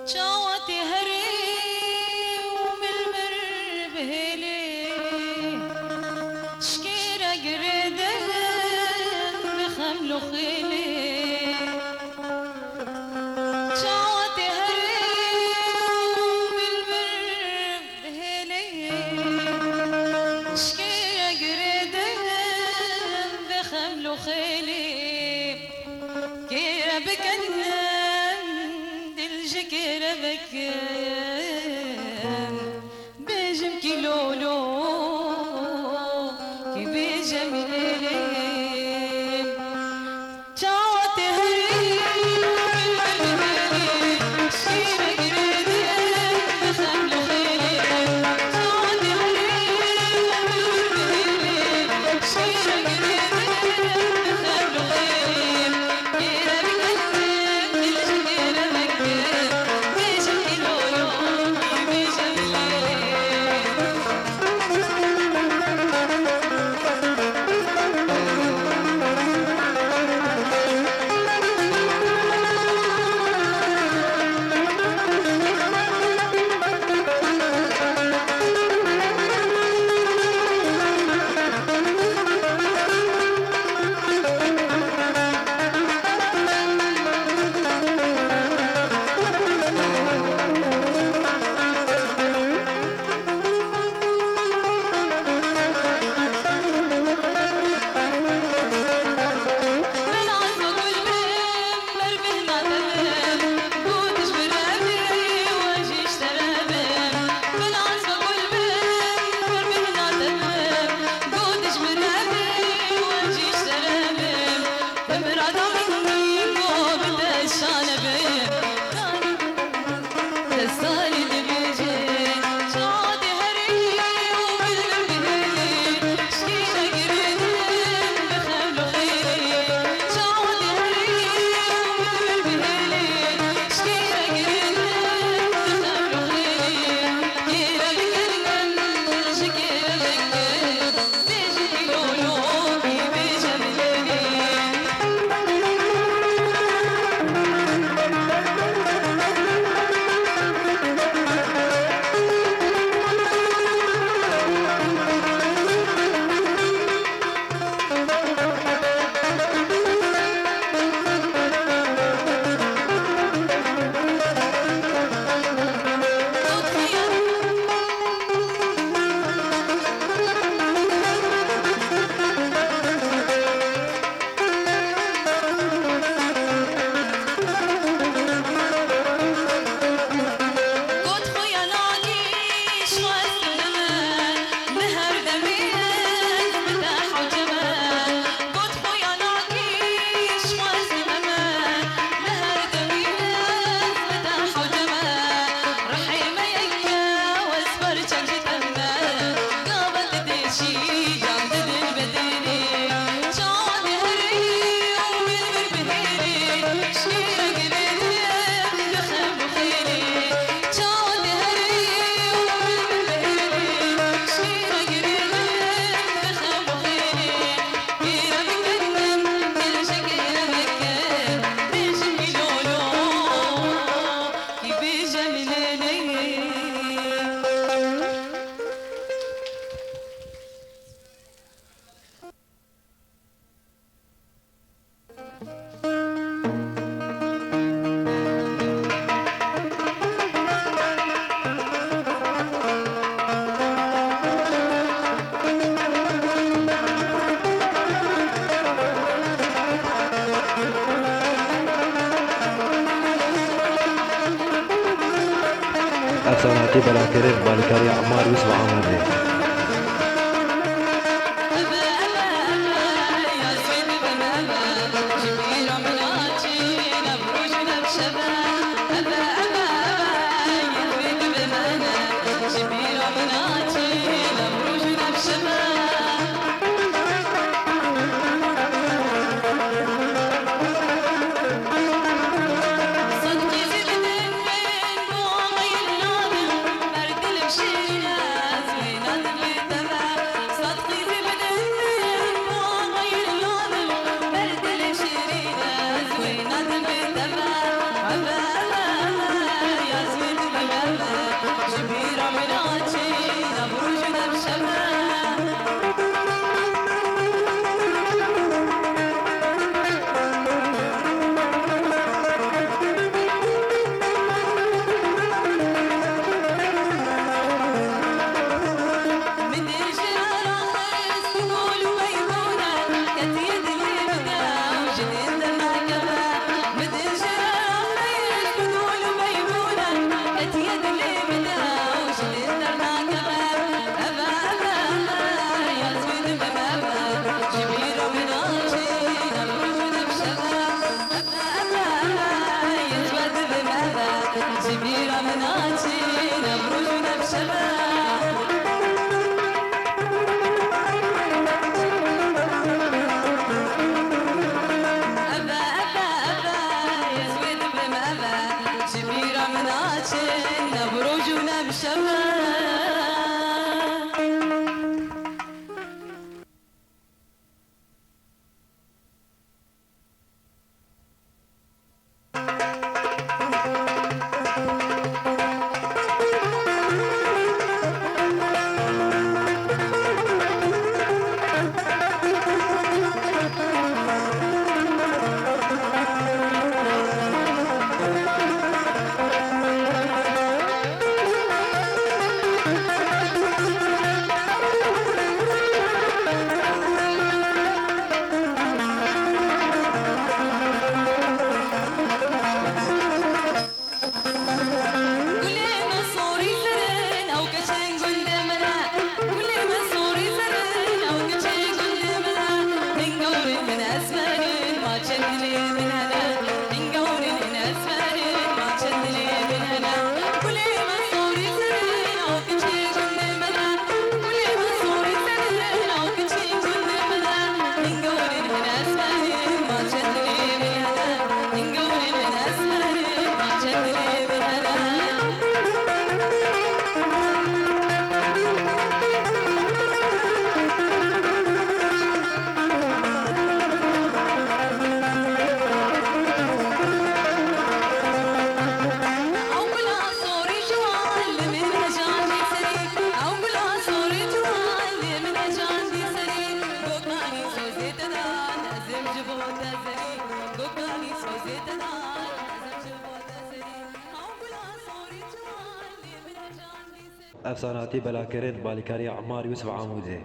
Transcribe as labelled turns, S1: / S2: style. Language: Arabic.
S1: شاوتي هري وملمر بهلي شكيرة قريدة بخملو خيلي شاوتي هري وملمر بهلي شكيرة قريدة بخملو خيلي كيرة بكنن دلجكيرة بكن بيجم كيلولو كي بيجم ليلين شاوتي هري شكيرة قريدة بخملو خيلي شاوتي هري شكيرة قريدة بخملو خيلي كيرة بكن دلجكيرة بكن بيجم كيلولو كي بيجم ليلين من عزمك والمنبر بهنا تمام قودش برابي واجيش ترابم من عزمك والمنبر بهنا تمام قودش برابي واجيش ترابم تمر عدمي قوم تشانبم تسالي اللي بيجي شاطي هري وملمر بهلي شكيرة قريدة بخملو خيلي شاطي هري وملمر بهلي شكيرة قريدة بخملو خيلي كيرة بكنن شكيرة بكن بيجي كيلولو كي بيجم ليلين قد خويا نعيش والزمان نهر دمين مداح وجمال قد خويا نعيش والزمان نهر دمين مداح وجمال رحيم يا واصبر جنجي تمام قابل تدشي جامد البديني شاطي هري وملمر بهيلي شكيرة قريدة بخملو خيلي شاطي هري وملمر بهيلي شكيرة قريدة بخملو خيلي كيرة بكنن دلجكيرة بكن بيجم كيلولو كي بيجم ليلين
S2: أسراتي بلا كريم بالكري عمار يوسف عمر
S1: أبا يا زين بنبا جميل مناتي نبروج نبشبا أبا يا زين بنبا جميل مناتي نبروج نبشبا صدقي زبدن من قومي النادم برد المشينا زينة جبيرة مناتي نبرج ونبشبه جبيرة مناتي نبرج ونبشبه
S2: افساناتی بلاکرین بالیکاری عمار یوسف عاموزه